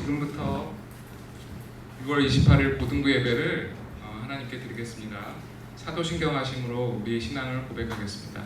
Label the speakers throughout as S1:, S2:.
S1: 지금부터 6월 28일 고등부 예배를 하나님께 드리겠습니다. 사도신경하심으로 우리의 신앙을 고백하겠습니다.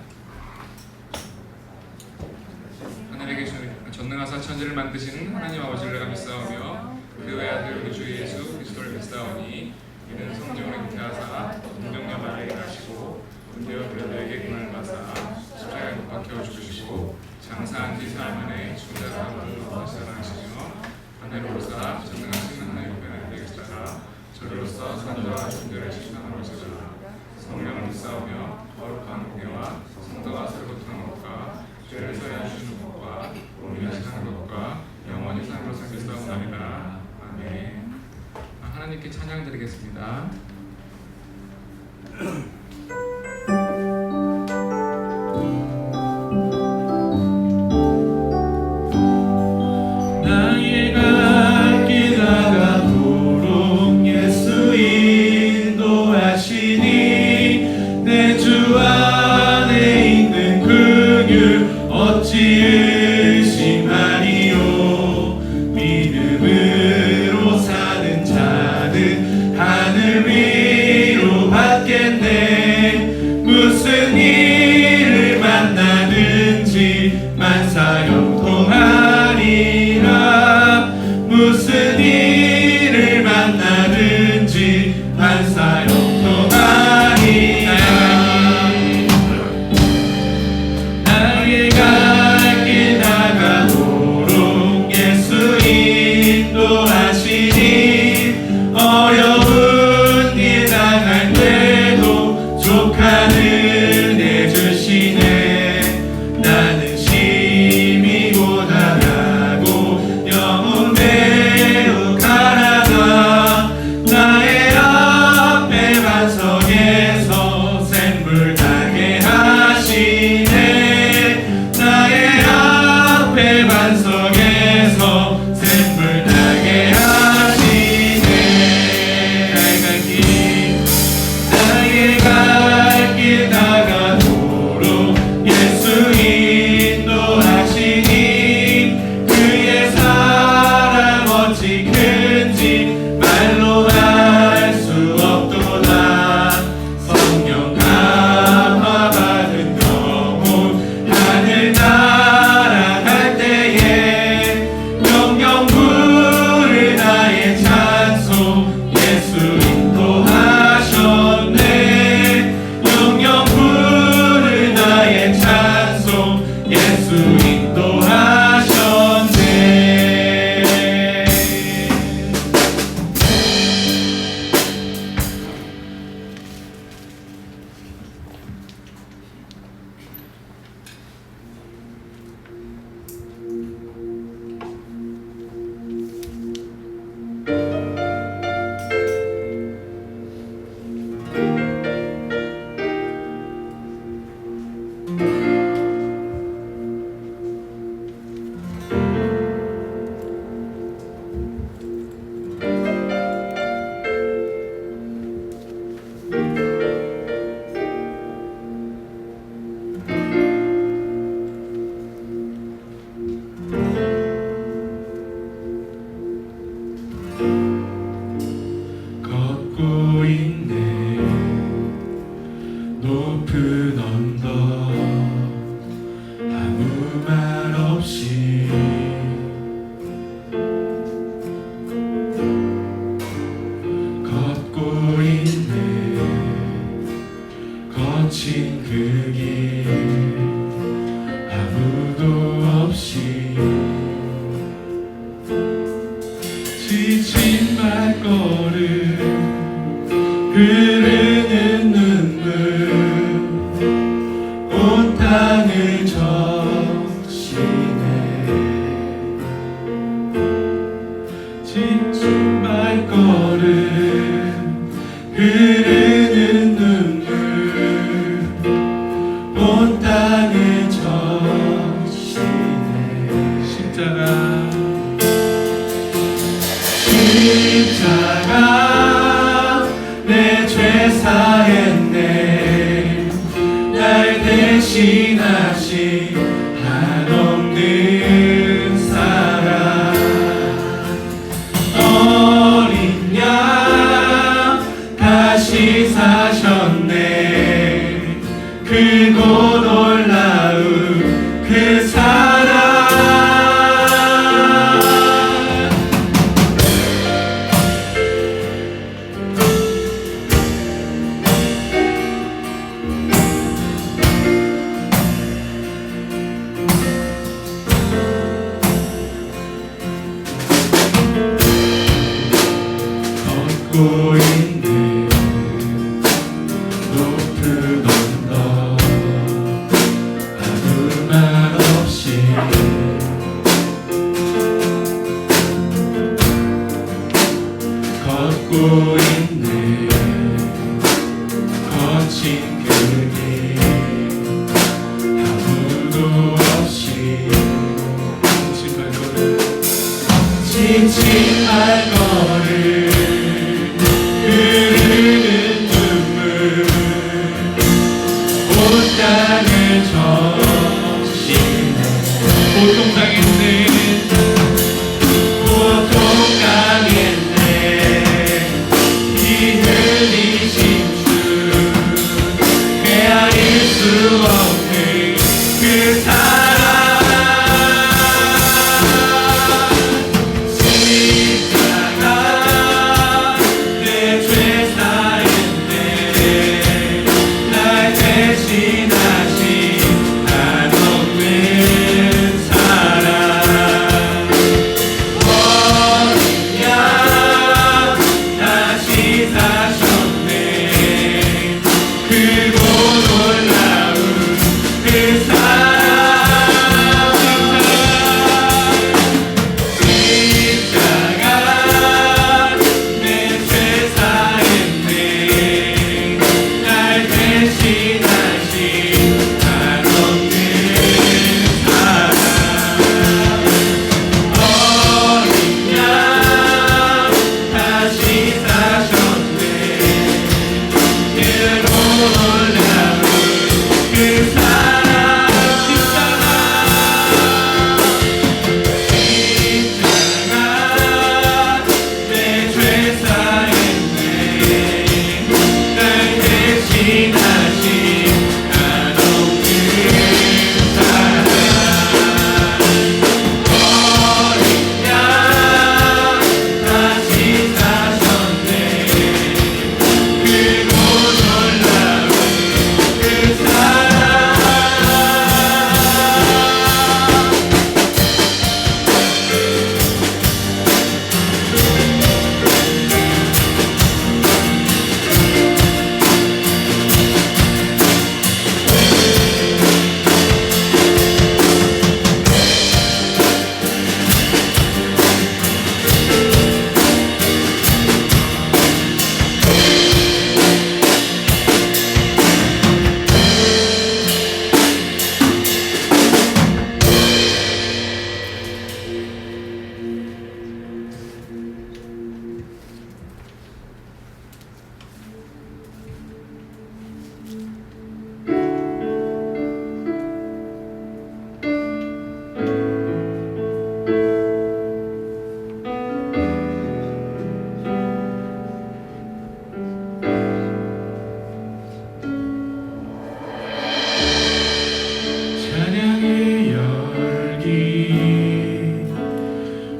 S1: 하늘에 계신 전능하사 천지를 만드시는 하나님 아버지를 내가 믿사오며 그 외아들 우리 주 예수 그리스도를 믿사오니 이는 성령을 잉태하사 동정녀 마리아에게 나시고 본디오 빌라도에게 고난을 받사 십자가에 못 박혀 죽으시고 장사한 지 사흘 만에 죽은 자 가운데로 다시 살아나시며 하늘로 오사 전능하신 하나님 앞에 계시다가 저리로서 산자와 존재를 지시하는 것이라. 성령을 믿사오며 거룩한 공예와 성도가 설거하는 것과 죄를 사하여 주시는 것과 몸이 하시는 것과 영원히 사는 것을 믿사옵나이다. 아멘. 하나님께 찬양 드리겠습니다.
S2: 대신하신 한없는 사랑 다시 사셨네. 크고 놀라운 그 사랑. 걷고 있는 높은 언덕, 아무 말 없이 걷고 있네. 거친 그 길 아무도 없이 지친 발걸음 흐르는 눈물 옷장을 적시네. 고통당했네. 이 흘리신 주 헤아릴 수 없는 그 사랑.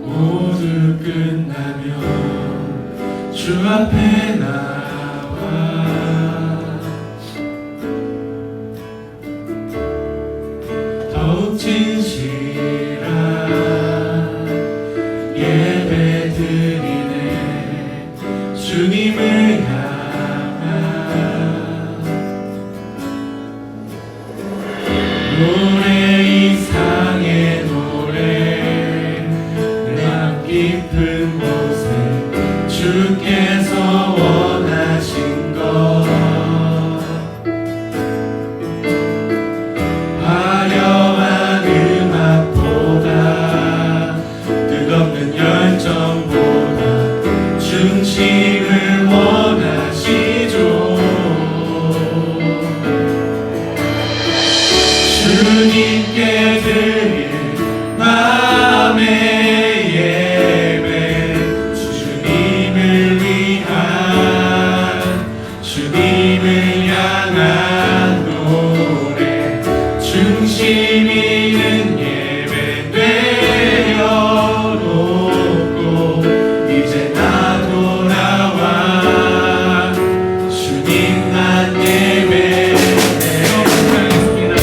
S2: 모두 끝나면 주 앞에 나와 더욱 진실한 예배 드리네. 주님을 향한 노래 이상의 노래 깊은 곳에 주께서 주님을 향한 노래 중심 있는 예배 내려놓고 이제 나 돌아와 주님만 예배 내려놓겠습니다.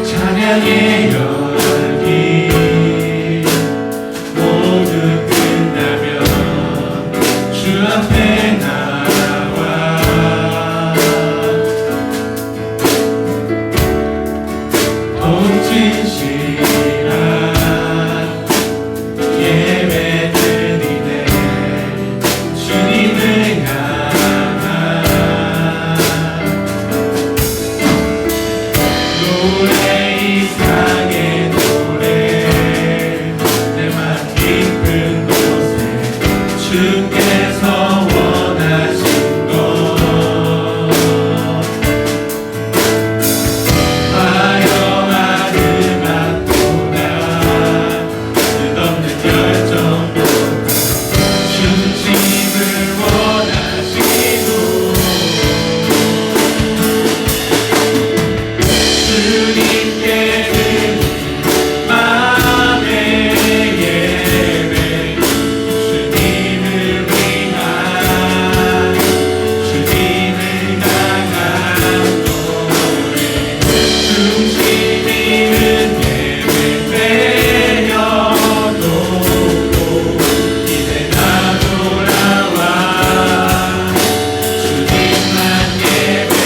S2: 찬양의 열기 모두 끝나면 주 앞에 나와 돈 진실한 예배 드리네 주님을 향한 노래 이상의 노래 내 맘 깊은 곳에 주께서 원하신 것 화려한 음악보다 끝없는 열정보다 중심을 원하시고 주님께 드린 마음의 예배 주님을 위한 주님을 향한 노래 중심 있는 예배 내려놓고 이제 나 돌아와 주님만 예배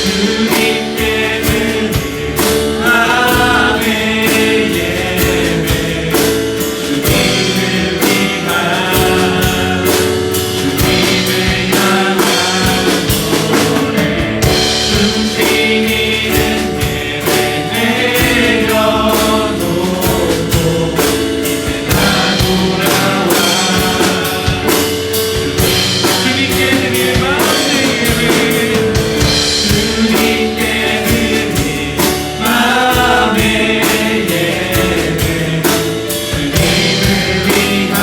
S2: 주님께 드린 마음의 예배 주님을 위한 주님을 향한 노래 중심 있는 예배 내려놓고 이제 나 돌아와 주님께 드린 마음의 예배 주님께 드린 마음의 예배 주님을 위한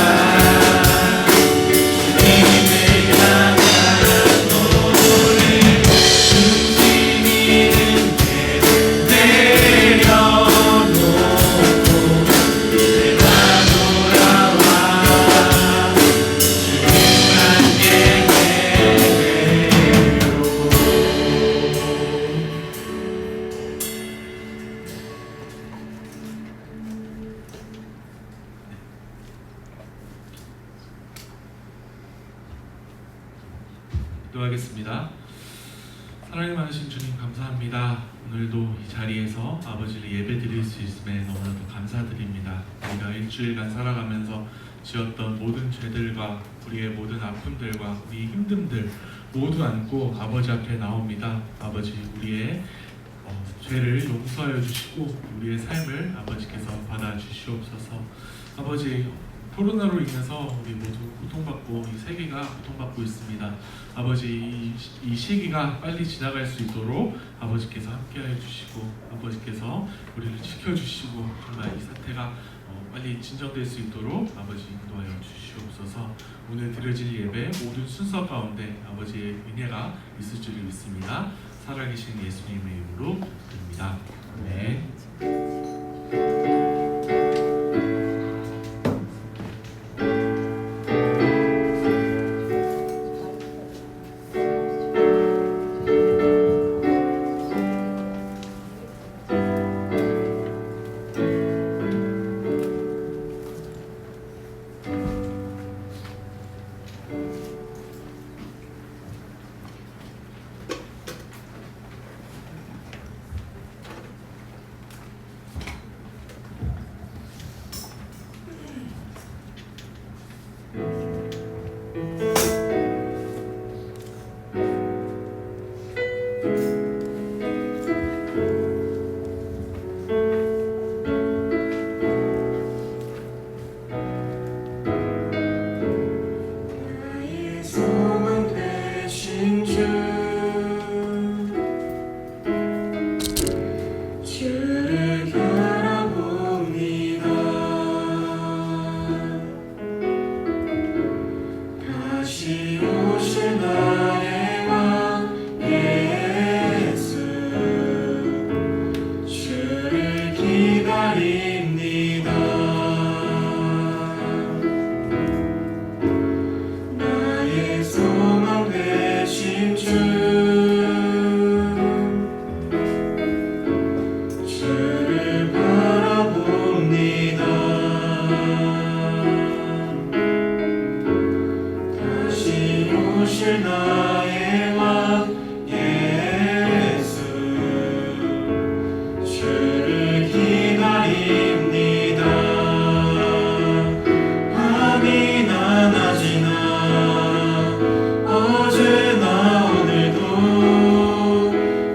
S2: 주님을 향한 노래 중심 있는 예배 내려놓고 이제 나 돌아와 주님만 기도하겠습니다. 사랑이 많으신 주님 감사합니다. 오늘도 이 자리에서 아버지를 예배 드릴 수 있음에 너무나도 감사드립니다. 우리가 일주일간 살아가면서 지었던 모든 죄들과 우리의 모든 아픔들과 우리의 힘듦들 모두 안고 아버지 앞에 나옵니다. 아버지 우리의 죄를 용서하여 주시고 우리의 삶을 아버지께서 받아주시옵소서. 아버지 코로나로 인해서 우리 모두 고통받고 이 세계가 고통받고 있습니다. 아버지 이 시기가 빨리 지나갈 수 있도록 아버지께서 함께하여 주시고 아버지께서 우리를 지켜주시고 정말 이 사태가 빨리 진정될 수 있도록 아버지 인도하여 주시옵소서. 오늘 드려질 예배 모든 순서 가운데 아버지의 은혜가 있을 줄 믿습니다. 살아계신 예수님의 이름으로 드립니다. 네.
S3: 오실 나의 왕 예수 주를 기다립니다. 밤이나 낮이나 어제나 오늘도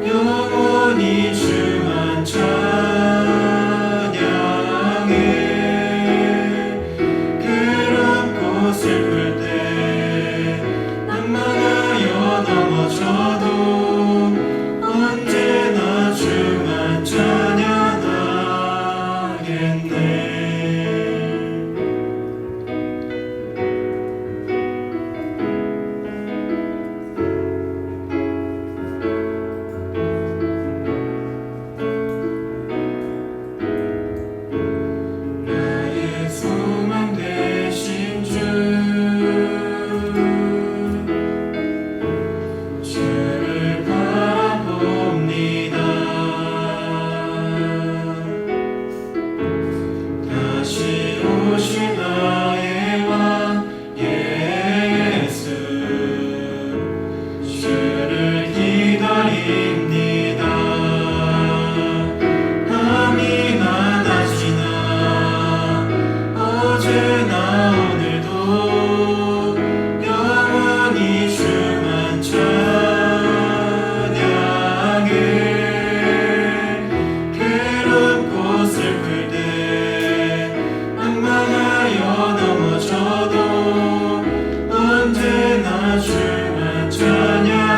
S3: 영원히 주만 찬양해. 괴롭고 슬플 때 낭만하여 넘어져도 언제나 주만 찬양하겠네. 나의 소망 되신 주 주를 바라봅니다. 다시 오실 나의 왕 예수 주를 기다립니다. 밤이나 낮이나 어제나 오늘도 영원히 주만 찬양해. 괴롭고 슬플 때 낭만하여 넘어져도 언제나 주만 찬양하겠네.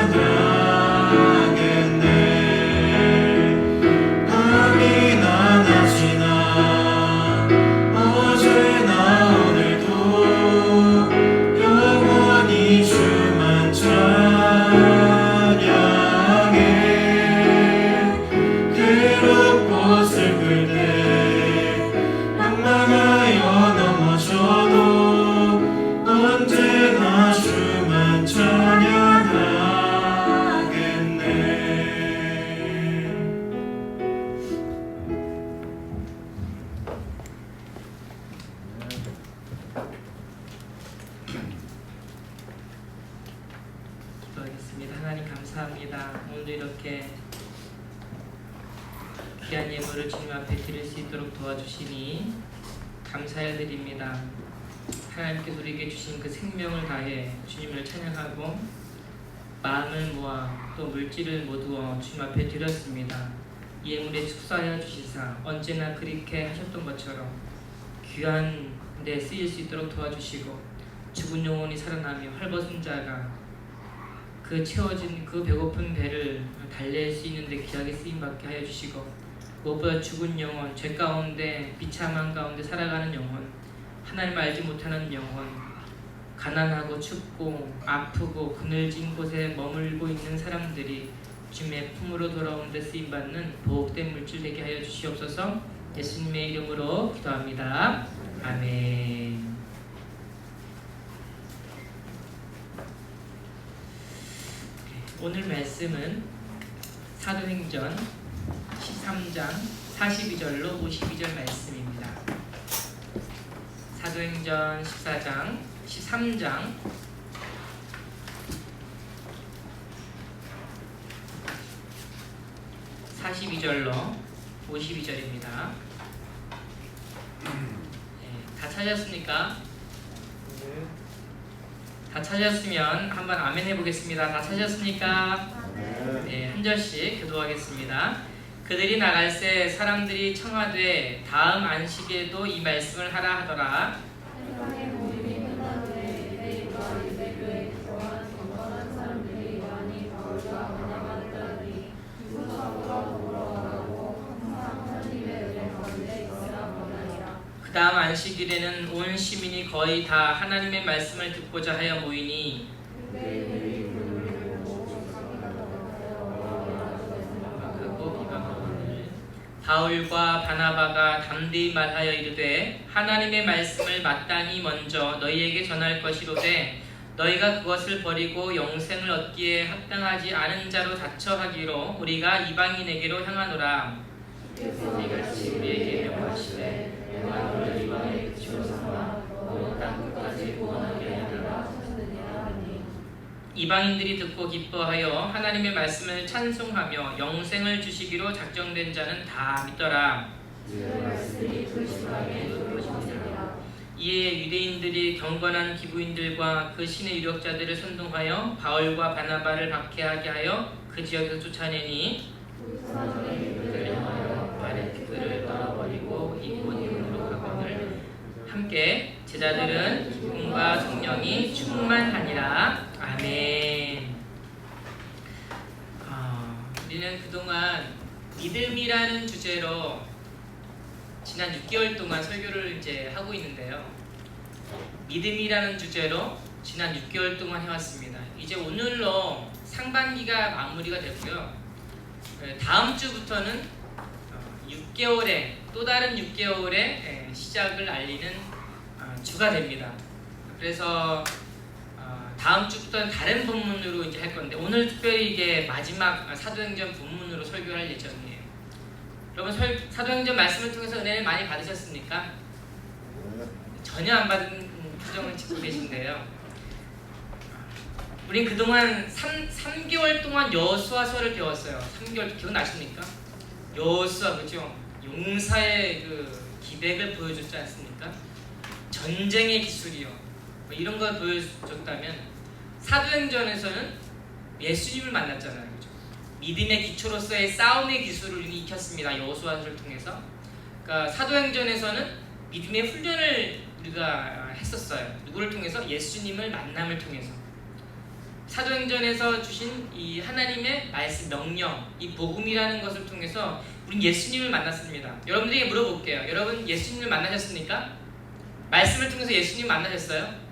S3: 밤이나 낮이나 어제나 오늘도 영원히 주만 찬양해. 괴롭고 슬플 때 낭만하여 넘어져도 언제나 주만 찬양하겠네.
S4: 기도하겠습니다. 하나님 감사합니다. 오늘도 이렇게 귀한 예물을 주님 앞에 드릴 수 있도록 도와주시니 감사드립니다. 하나님께서 우리에게 주신 그 생명을 다해 주님을 찬양하고 마음을 모아 또 물질을 모두어 주님 앞에 드렸습니다. 이 예물에 축사하여 주시사 언제나 그렇게 하셨던 것처럼 귀한 데 쓰일 수 있도록 도와주시고 죽은 영혼이 살아나며 헐벗은 자가 그 채워진 그 배고픈 배를 달랠 수 있는데 귀하게 쓰임받게 하여 주시고 무엇보다 죽은 영혼, 죄 가운데 비참한 가운데 살아가는 영혼, 하나님을 알지 못하는 영혼, 가난하고 춥고 아프고 그늘진 곳에 머물고 있는 사람들이 주님의 품으로 돌아오는 데 쓰임받는 보복된 물질 되게 하여 주시옵소서. 예수님의 이름으로 기도합니다. 아멘. 오늘 말씀은 사도행전 13장 42절로 52절 말씀입니다. 사도행전 13장 42절로 52절입니다. 다 찾았습니까? 다 찾았으면 한번 아멘 해보겠습니다. 다 찾았습니까? 네, 한 절씩 교도하겠습니다. 그들이 나갈새 사람들이 청하되 다음 안식에도 이 말씀을 하라 하더라. 그 다음 안식일에는 온 시민이 거의 다 하나님의 말씀을 듣고자 하여 모이니 바울과 바나바가 담대히 말하여 이르되 하나님의 말씀을 마땅히 먼저 너희에게 전할 것이로되 너희가 그것을 버리고 영생을 얻기에 합당하지 않은 자로 다처하기로 우리가 이방인에게로 향하노라. 이같이 우리에게 명하시되 너를 이방에 주어서나 땅 끝까지 구원하게 하리라 하셨느니라 하니 이방인들이 듣고 기뻐하여 하나님의 말씀을 찬송하며 영생을 주시기로 작정된 자는 다 믿더라. 이에 유대인들이 경건한 기부인들과 그 신의 유력자들을 선동하여 바울과 바나바를 박해하게 하여 그 지역에서 쫓아내니 그들을 떨어버리고 이곳으로 가거늘 함께 제자들은 기쁨과 성령이 충만하니라. 아멘. 우리는 그동안 믿음이라는 주제로 지난 6개월 동안 설교를 이제 하고 있는데요. 믿음이라는 주제로 지난 6개월 동안 해왔습니다. 이제 오늘로 상반기가 마무리가 됐고요. 다음 주부터는 6개월의 또 다른 6개월의 시작을 알리는 주가 됩니다. 그래서 다음 주부터는 다른 본문으로 이제 할 건데 오늘 특별히 이게 마지막 사도행전 본문으로 설교할 예정이에요. 여러분 사도행전 말씀을 통해서 은혜를 많이 받으셨습니까? 전혀 안 받은 표정을 짓고 계신데요. 우린 그동안 3개월 동안 여호수아서를 배웠어요. 3개월 기억나십니까? 여호수아 그죠? 용사의 그 기백을 보여줬지 않습니까? 전쟁의 기술이요. 뭐 이런 걸 보여줬다면 사도행전에서는 예수님을 만났잖아요. 그죠? 믿음의 기초로서의 싸움의 기술을 익혔습니다. 여호수아를 통해서. 그러니까 사도행전에서는 믿음의 훈련을 우리가 했었어요. 누구를 통해서? 예수님을 만남을 통해서. 사도행전에서 주신 이 하나님의 말씀, 명령, 이 복음이라는 것을 통해서 우린 예수님을 만났습니다. 여러분들에게 물어볼게요. 여러분 예수님을 만나셨습니까? 말씀을 통해서 예수님 만나셨어요?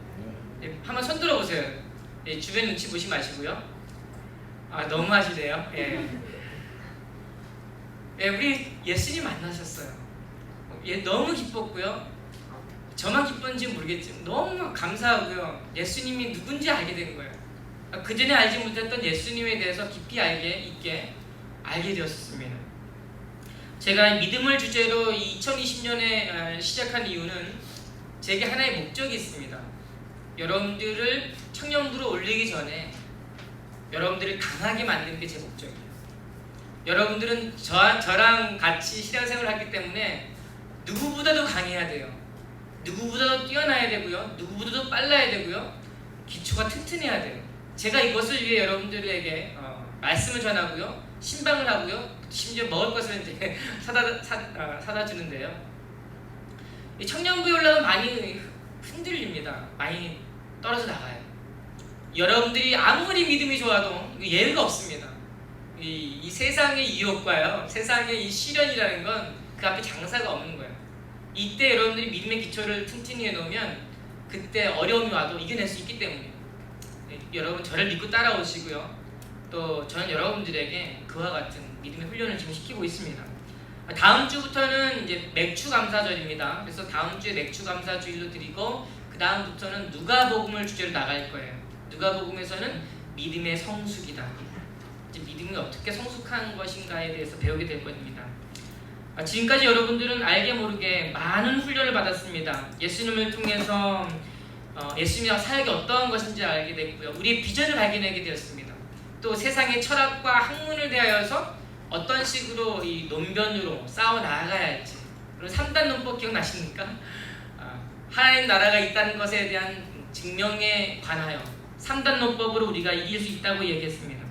S4: 네, 한번 손 들어보세요. 네, 주변 눈치 보지 마시고요. 너무 하시네요. 예. 예, 우리 예수님 만나셨어요. 너무 기뻤고요. 저만 기쁜지 모르겠지만 너무 감사하고요. 예수님이 누군지 알게 된 거예요. 그 전에 알지 못했던 예수님에 대해서 깊이 알게 되었습니다. 제가 믿음을 주제로 2020년에 시작한 이유는 제게 하나의 목적이 있습니다. 여러분들을 청년부로 올리기 전에 여러분들을 강하게 만드는 게 제 목적이에요. 여러분들은 저랑 같이 신앙생활을 하기 때문에 누구보다도 강해야 돼요. 누구보다도 뛰어나야 되고요. 누구보다도 빨라야 되고요. 기초가 튼튼해야 돼요. 제가 이것을 위해 여러분들에게 말씀을 전하고요. 신방을 하고요. 심지어 먹을 것을 이제 사다 주는데요. 이 청년부에 올라가면 많이 흔들립니다. 많이 떨어져 나가요. 여러분들이 아무리 믿음이 좋아도 예외가 없습니다. 이 세상의 유혹과요, 세상의 이 시련이라는 건 그 앞에 장사가 없는 거예요. 이때 여러분들이 믿음의 기초를 튼튼히 해놓으면 그때 어려움이 와도 이겨낼 수 있기 때문이에요. 여러분 저를 믿고 따라오시고요. 또 저는 여러분들에게 그와 같은 믿음의 훈련을 지금 시키고 있습니다. 다음 주부터는 이제 맥주 감사절입니다. 그래서 다음 주에 맥주 감사주일로 드리고 그 다음부터는 누가복음을 주제로 나갈 거예요. 누가복음에서는 믿음의 성숙이다. 이제 믿음이 어떻게 성숙한 것인가에 대해서 배우게 될 겁니다. 지금까지 여러분들은 알게 모르게 많은 훈련을 받았습니다. 예수님을 통해서 예수님의 사역이 어떠한 것인지 알게 됐고요. 우리의 비전을 발견하게 되었습니다. 또 세상의 철학과 학문을 대하여서 어떤 식으로 이 논변으로 싸워 나아가야 할지. 그리고 3단 논법 기억나십니까? 하나님 나라가 있다는 것에 대한 증명에 관하여 3단 논법으로 우리가 이길 수 있다고 얘기했습니다.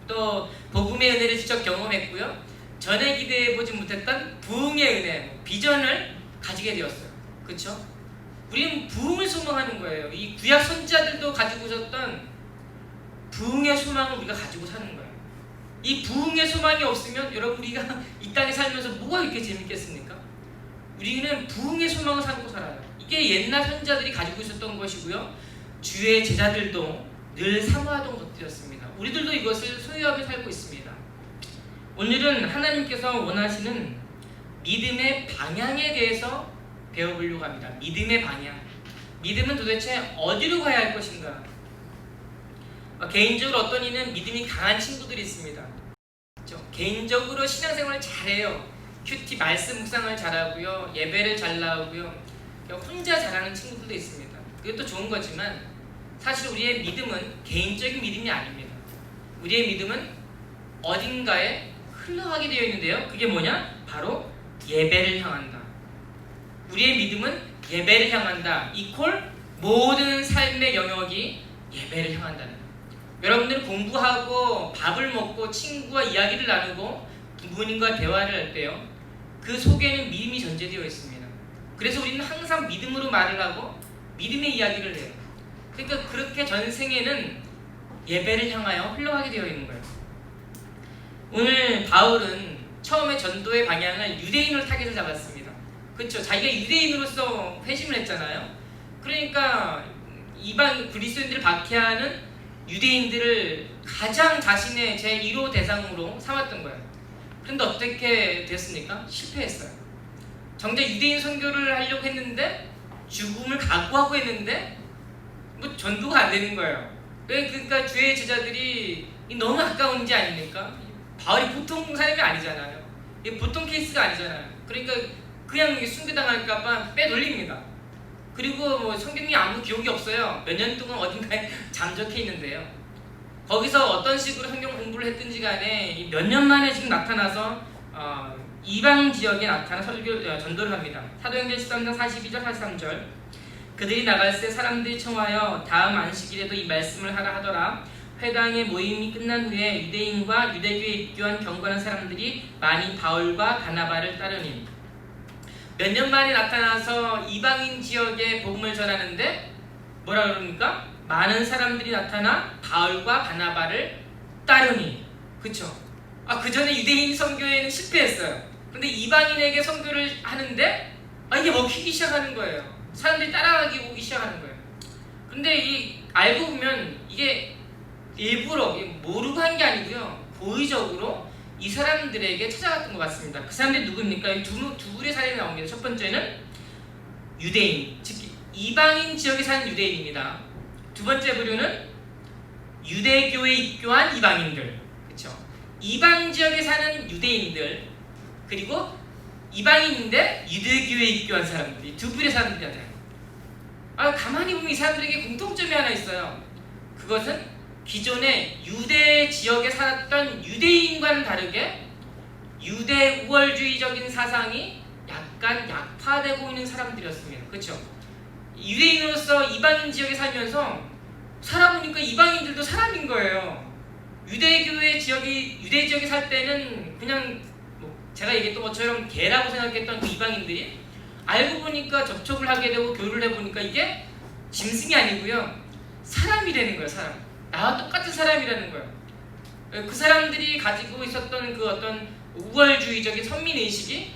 S4: 또 복음의 은혜를 직접 경험했고요. 전에 기대해보지 못했던 부흥의 은혜, 비전을 가지게 되었어요. 그렇죠? 우리는 부흥을 소망하는 거예요. 이 구약 선지자들도 가지고 있었던 부흥의 소망을 우리가 가지고 사는 거예요. 이 부흥의 소망이 없으면 여러분 우리가 이 땅에 살면서 뭐가 이렇게 재밌겠습니까? 우리는 부흥의 소망을 삼고 살아요. 이게 옛날 선지자들이 가지고 있었던 것이고요. 주의 제자들도 늘 사모하던 것들이었습니다. 우리들도 이것을 소유하며 살고 있습니다. 오늘은 하나님께서 원하시는 믿음의 방향에 대해서 배워보려고 합니다. 믿음의 방향. 믿음은 도대체 어디로 가야 할 것인가? 개인적으로 어떤 이는 믿음이 강한 친구들이 있습니다. 그렇죠? 개인적으로 신앙생활을 잘해요. 큐티 말씀 묵상을 잘하고요. 예배를 잘 나오고요. 혼자 잘하는 친구들도 있습니다. 그것도 좋은 거지만 사실 우리의 믿음은 개인적인 믿음이 아닙니다. 우리의 믿음은 어딘가에 흘러가게 되어 있는데요. 그게 뭐냐? 바로 예배를 향한다. 우리의 믿음은 예배를 향한다. 이퀄 모든 삶의 영역이 예배를 향한다는 거예요. 여러분들은 공부하고 밥을 먹고 친구와 이야기를 나누고 부모님과 대화를 할 때요, 그 속에는 믿음이 전제되어 있습니다. 그래서 우리는 항상 믿음으로 말을 하고 믿음의 이야기를 해요. 그러니까 그렇게 전생에는 예배를 향하여 흘러가게 되어 있는 거예요. 오늘 바울은 처음에 전도의 방향을 유대인으로 타겟을 잡았습니다. 그렇죠? 자기가 유대인으로서 회심을 했잖아요. 그러니까 이방 그리스도인들을 박해하는 유대인들을 가장 자신의 제1호 대상으로 삼았던 거예요. 그런데 어떻게 됐습니까? 실패했어요. 정작 유대인 선교를 하려고 했는데 죽음을 각오하고 했는데 뭐 전도가 안 되는 거예요. 그러니까 주의 제자들이 너무 아까운 문제 아닙니까? 바울이 보통 사람이 아니잖아요. 보통 케이스가 아니잖아요. 그러니까 그냥 순교당할까봐 빼돌립니다. 그리고 뭐 성경이 아무 기억이 없어요. 몇 년 동안 어딘가에 잠적해 있는데요. 거기서 어떤 식으로 성경 공부를 했든지 간에 몇 년 만에 지금 나타나서 이방 지역에 나타나 전도를 합니다. 사도행전 13장 42절 43절 그들이 나갈새 사람들이 청하여 다음 안식일에도 이 말씀을 하라 하더라. 회당의 모임이 끝난 후에 유대인과 유대교에 입교한 경건한 사람들이 많이 바울과 바나바를 따르니 몇 년 만에 나타나서 이방인 지역에 복음을 전하는데 뭐라 그럽니까? 많은 사람들이 나타나 바울과 바나바를 따르니. 그쵸? 그 전에 유대인 선교에는 실패했어요. 근데 이방인에게 선교를 하는데 이게 먹히기 시작하는 거예요. 사람들이 따라가기 오기 시작하는 거예요. 근데 알고 보면 이게 일부러 모르고 한 게 아니고요, 고의적으로 이 사람들에게 찾아갔던 것 같습니다. 그 사람들이 누구입니까? 두 불의 사례가 나옵니다. 첫 번째는 유대인, 즉 이방인 지역에 사는 유대인입니다. 두 번째 부류는 유대교에 입교한 이방인들, 그렇죠? 이방 지역에 사는 유대인들, 그리고 이방인인데 유대교에 입교한 사람들이 두 불의 사람들이다. 가만히 보면 이 사람들에게 공통점이 하나 있어요. 그것은 기존에 유대 지역에 살았던 유대인과는 다르게 유대 우월주의적인 사상이 약간 약화되고 있는 사람들이었습니다. 그렇죠? 유대인으로서 이방인 지역에 살면서 살아보니까 이방인들도 사람인 거예요. 유대 지역에 살 때는 그냥 제가 얘기했던 것처럼 개라고 생각했던 그 이방인들이 알고 보니까 접촉을 하게 되고 교류를 해보니까 이게 짐승이 아니고요, 사람이 되는 거예요. 사람. 나와 똑같은 사람이라는 거예요. 그 사람들이 가지고 있었던 그 어떤 우월주의적인 선민의식이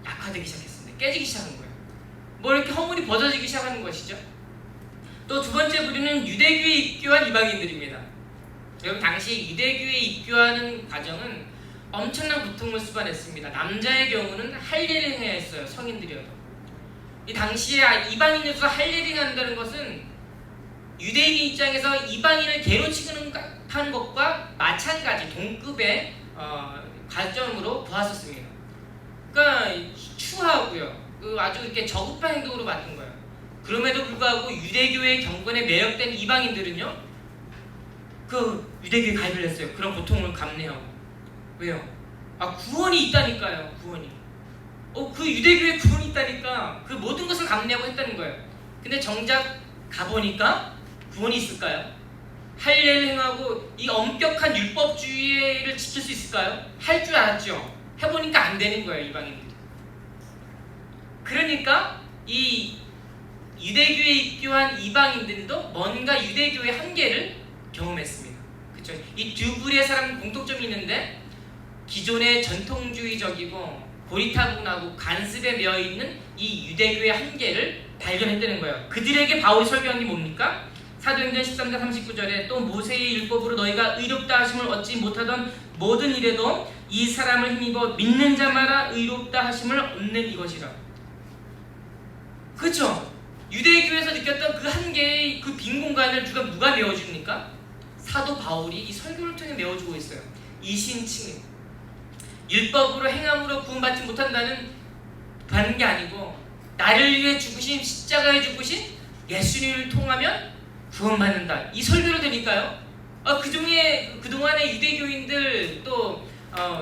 S4: 약화되기 시작했습니다. 깨지기 시작한 거예요. 이렇게 허물이 벗어지기 시작하는 것이죠. 또 두 번째 부류는 유대교에 입교한 이방인들입니다. 여러분, 당시 유대교에 입교하는 과정은 엄청난 고통을 수반했습니다. 남자의 경우는 할례를 해야 했어요. 성인들이어도. 이 당시에 이방인으로서 할례를 한다는 것은 유대인 입장에서 이방인을 개로 취급하는 것과 마찬가지 동급의 관점으로 보았었습니다. 그러니까 추하고요, 아주 이렇게 저급한 행동으로 봤던 거예요. 그럼에도 불구하고 유대교의 경건에 매력된 이방인들은요, 그 유대교에 가입을 했어요. 그런 고통을 감내하고. 왜요? 구원이 있다니까요. 구원이. 그 유대교에 구원이 있다니까 그 모든 것을 감내하고 했다는 거예요. 근데 정작 가보니까 구원이 있을까요? 할례를 행하고 이 엄격한 율법주의를 지킬 수 있을까요? 할 줄 알았죠. 해보니까 안 되는 거예요, 이방인들이. 그러니까 이 유대교에 입교한 이방인들도 뭔가 유대교의 한계를 경험했습니다. 그렇죠? 이 두 부류의 사람 공통점이 있는데 기존의 전통주의적이고 고리타분하고 간습에 매여 있는 이 유대교의 한계를 발견했다는 거예요. 그들에게 바울이 설교한 게 뭡니까? 사도행전 13장 39절에 또 모세의 율법으로 너희가 의롭다 하심을 얻지 못하던 모든 일에도 이 사람을 힘입어 믿는 자마다 의롭다 하심을 얻는 이것이라. 그렇죠? 유대교에서 느꼈던 그 한계의 그 빈 공간을 누가 메워줍니까? 사도 바울이 이 설교를 통해 메워주고 있어요. 이신칭. 율법으로 행함으로 구원받지 못한다는 게 아니고 나를 위해 죽으신 십자가에 죽으신 예수님을 통하면 구원받는다. 이 설교를 들으니까요. 그동안의 유대교인들 또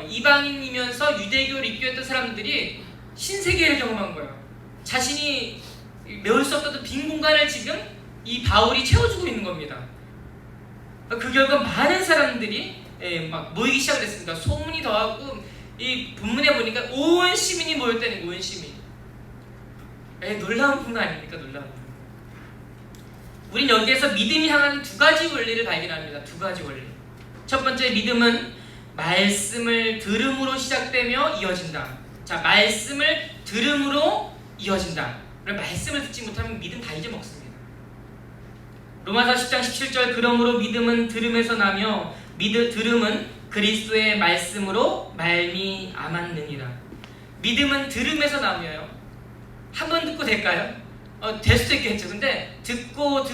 S4: 이방인이면서 유대교를 입교했던 사람들이 신세계를 경험한 거예요. 자신이 메울 수 없던 빈 공간을 지금 이 바울이 채워주고 있는 겁니다. 그 결과 많은 사람들이 막 모이기 시작했습니다. 소문이 더하고 이 본문에 보니까 온 시민이 모였다는 온 시민. 놀라운 부분 아닙니까? 놀라운 부분. 우린 여기에서 믿음이 향하는 두 가지 원리를 발견합니다. 두 가지 원리. 첫 번째, 믿음은 말씀을 들음으로 시작되며 이어진다. 자, 말씀을 들음으로 이어진다. 말씀을 듣지 못하면 믿음 다 잊어먹습니다. 로마서 10장 17절, 그러므로 믿음은 들음에서 나며 들음은 그리스도의 말씀으로 말미암았느니라. 믿음은 들음에서 나며요. 한 번 듣고 될까요? 될 수도 있겠죠. 근데 듣고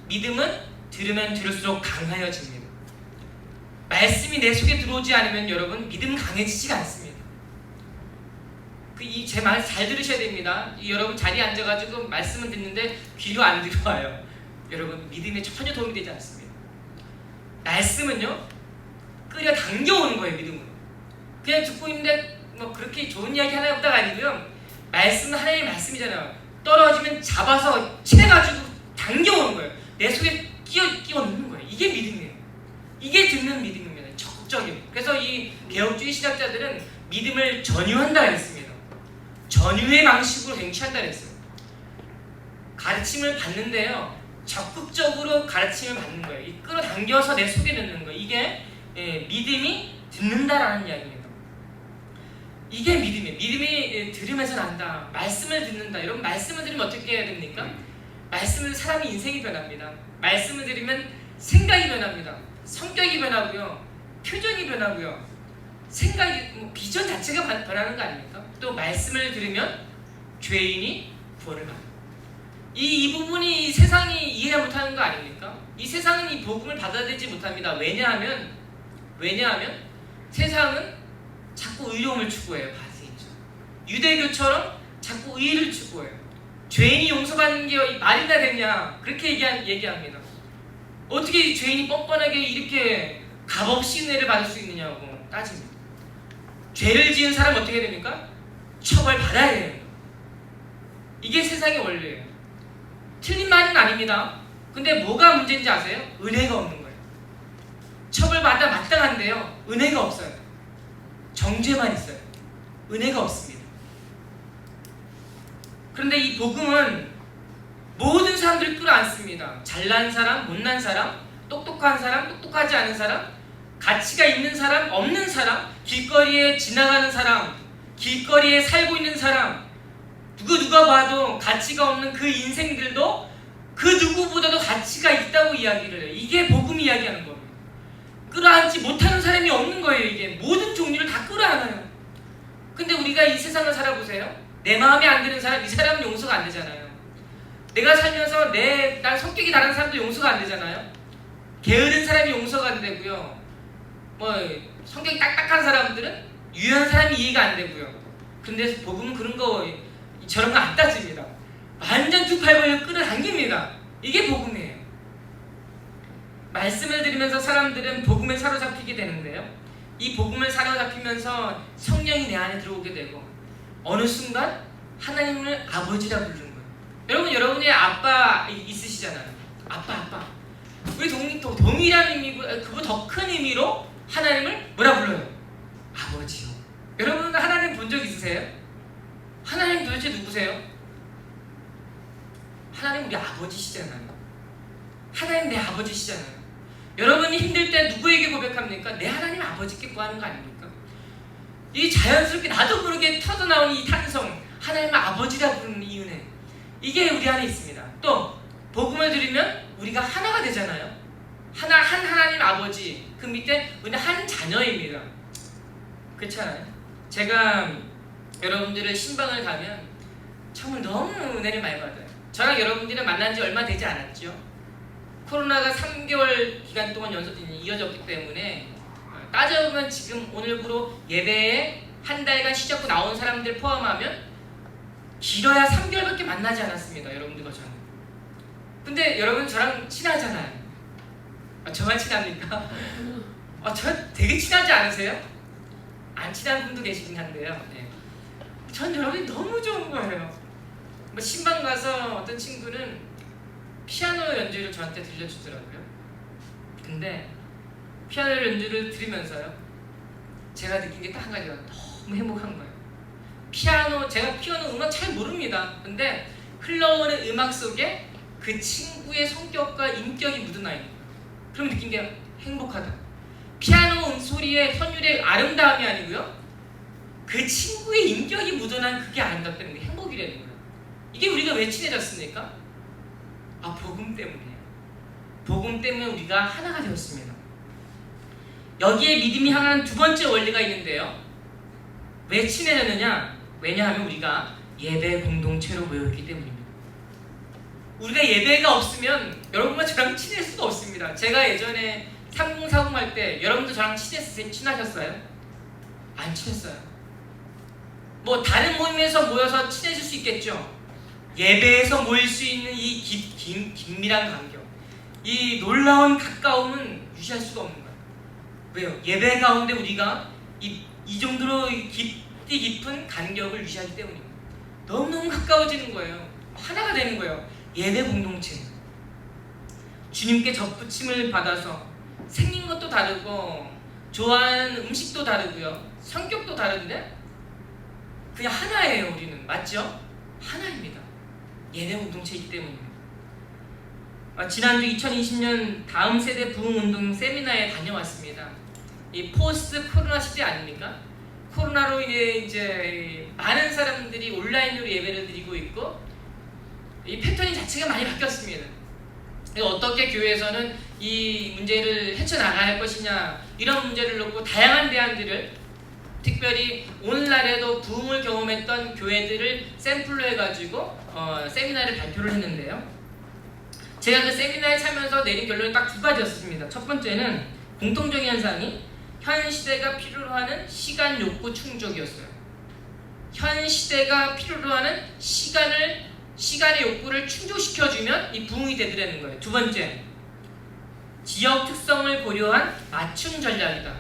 S4: 믿음은 들으면 들을수록 강하여집니다. 말씀이 내 속에 들어오지 않으면 여러분 믿음은 강해지지가 않습니다. 제 말 잘 들으셔야 됩니다. 여러분 자리에 앉아가지고 말씀은 듣는데 귀로 안 들어와요. 여러분 믿음에 전혀 도움이 되지 않습니다. 말씀은요 끌어 당겨오는 거예요. 믿음은 그냥 듣고 있는데 뭐 그렇게 좋은 이야기 하나 보다가 아니고요. 말씀은 하나님의 말씀이잖아요. 떨어지면 잡아서 채가지고 당겨오는 거예요. 내 속에 끼워 넣는 거예요. 이게 믿음이에요. 이게 듣는 믿음입니다. 적극적인. 그래서 이 개혁주의 신학자들은 믿음을 전유한다 그랬습니다. 전유의 방식으로 쟁취한다 그랬어요. 가르침을 받는데요. 적극적으로 가르침을 받는 거예요. 이 끌어당겨서 내 속에 넣는 거예요. 이게 믿음이 듣는다라는 이야기입니다. 이게 믿음이에요. 믿음이 들으면서 난다. 말씀을 듣는다. 여러분 말씀을 들으면 어떻게 해야 됩니까? 말씀을 들으면 사람의 인생이 변합니다. 말씀을 들으면 생각이 변합니다. 성격이 변하고요. 표정이 변하고요. 생각이 비전 자체가 변하는 거 아닙니까? 또 말씀을 들으면 죄인이 구원을 받는다. 이 부분이 세상이 이해 못하는 거 아닙니까? 이 세상은 이 복음을 받아들이지 못합니다. 왜냐하면 세상은 자꾸 의로움을 추구해요. 바리새인처럼. 유대교처럼 자꾸 의를 추구해요. 죄인이 용서받는 게 말이나 되냐 그렇게 얘기합니다. 어떻게 죄인이 뻔뻔하게 이렇게 값없이 은혜를 받을 수 있느냐고 따집니다. 죄를 지은 사람은 어떻게 됩니까? 처벌받아야 됩니다. 이게 세상의 원리예요. 틀린 말은 아닙니다. 근데 뭐가 문제인지 아세요? 은혜가 없는 거예요. 처벌받아 마땅한데요. 은혜가 없어요. 정죄만 있어요. 은혜가 없습니다. 그런데 이 복음은 모든 사람들을 끌어안습니다. 잘난 사람, 못난 사람, 똑똑한 사람, 똑똑하지 않은 사람, 가치가 있는 사람, 없는 사람, 길거리에 지나가는 사람, 길거리에 살고 있는 사람, 누가 봐도 가치가 없는 그 인생들도 그 누구보다도 가치가 있다고 이야기를 해요. 이게 복음 이야기하는 겁니다. 끌어안지 못하는 사람이 없는 거예요. 이게 모든 종류를 다 끌어안아요. 근데 우리가 이 세상을 살아보세요. 내 마음에 안 드는 사람, 이 사람은 용서가 안 되잖아요. 내가 살면서 난 성격이 다른 사람도 용서가 안 되잖아요. 게으른 사람이 용서가 안 되고요. 성격이 딱딱한 사람들은 유연한 사람이 이해가 안 되고요. 근데 복음은 저런 거 안 따집니다. 완전 두 팔 벌려 끌어당깁니다. 이게 복음이에요. 말씀을 들으면서 사람들은 복음에 사로잡히게 되는데요. 이 복음을 사로잡히면서 성령이 내 안에 들어오게 되고 어느 순간 하나님을 아버지라 부르는 거예요. 여러분의 아빠 있으시잖아요. 아빠. 우리 동일한 의미고 그거 더 큰 의미로 하나님을 뭐라 불러요? 아버지요. 여러분 하나님 본 적 있으세요? 하나님 도대체 누구세요? 하나님 우리 아버지시잖아요. 하나님 내 아버지시잖아요. 여러분이 힘들 때 누구에게 고백합니까? 내 하나님 아버지께 구하는 거 아닙니까? 이 자연스럽게 나도 모르게 터져나오는 이 탄성, 하나님을 아버지라 부르는 이 은혜, 이게 우리 안에 있습니다. 또 복음을 들으면 우리가 하나가 되잖아요. 한 하나님 아버지, 그 밑에 우리는 한 자녀입니다. 그렇잖아요. 제가 여러분들을 신방을 가면 정말 너무 은혜를 많이 받아요. 저랑 여러분들은 만난 지 얼마 되지 않았죠. 코로나가 3개월 기간 동안 연속 이어졌기 때문에 따져보면 지금 오늘부로 예배에 한 달간 쉬잡고 나온 사람들 포함하면 길어야 3개월밖에 만나지 않았습니다. 여러분들과 저는. 근데 여러분 저랑 친하잖아요. 저만 친합니까? 저 되게 친하지 않으세요? 안 친한 분도 계시긴 한데요. 네. 전 여러분이 너무 좋은 거예요. 뭐 신방 가서 어떤 친구는 피아노 연주를 저한테 들려주더라고요. 근데 피아노 연주를 들으면서요, 제가 느낀 게 딱 한 가지가 너무 행복한 거예요. 제가 피아노 음악 잘 모릅니다. 근데 흘러오는 음악 속에 그 친구의 성격과 인격이 묻어나 있는 거예요. 그럼 느낀 게 행복하다. 피아노 소리의 선율의 아름다움이 아니고요, 그 친구의 인격이 묻어난 그게 아름답다는 게 행복이라는 거예요. 이게 우리가 왜 친해졌습니까? 복음 때문이에요. 복음 때문에 우리가 하나가 되었습니다. 여기에 믿음이 향한 두 번째 원리가 있는데요. 왜 친해졌느냐? 왜냐하면 우리가 예배 공동체로 모였기 때문입니다. 우리가 예배가 없으면 여러분과 저랑 친할 수가 없습니다. 제가 예전에 3040 할 때 여러분도 저랑 친하셨어요? 안 친했어요. 뭐 다른 모임에서 모여서 친해질 수 있겠죠. 예배에서 모일 수 있는 이 긴밀한 간격, 이 놀라운 가까움은 유지할 수가 없는 거예요. 왜요? 예배 가운데 우리가 이 정도로 깊은 간격을 유지하기 때문입니다. 너무너무 가까워지는 거예요. 하나가 되는 거예요. 예배 공동체. 주님께 접붙임을 받아서 생긴 것도 다르고 좋아하는 음식도 다르고요, 성격도 다른데 그냥 하나예요. 우리는 맞죠? 하나입니다. 예배 공동체이기 때문입니다. 지난주 2020년 다음 세대 부흥운동 세미나에 다녀왔습니다. 이 포스트 코로나 시대 아닙니까? 코로나로 이제 많은 사람들이 온라인으로 예배를 드리고 있고 이 패턴이 자체가 많이 바뀌었습니다. 어떻게 교회에서는 이 문제를 헤쳐나갈 것이냐, 이런 문제를 놓고 다양한 대안들을, 특별히 오늘날에도 부흥을 경험했던 교회들을 샘플로 해가지고 세미나를 발표를 했는데요. 제가 그 세미나에 참여해서 내린 결론이 딱 두 가지였습니다. 첫 번째는 공통적인 현상이 현 시대가 필요로 하는 시간 욕구 충족이었어요. 현 시대가 필요로 하는 시간의 욕구를 충족시켜주면 이 부흥이 되더라는 거예요. 두 번째, 지역 특성을 고려한 맞춤 전략이다.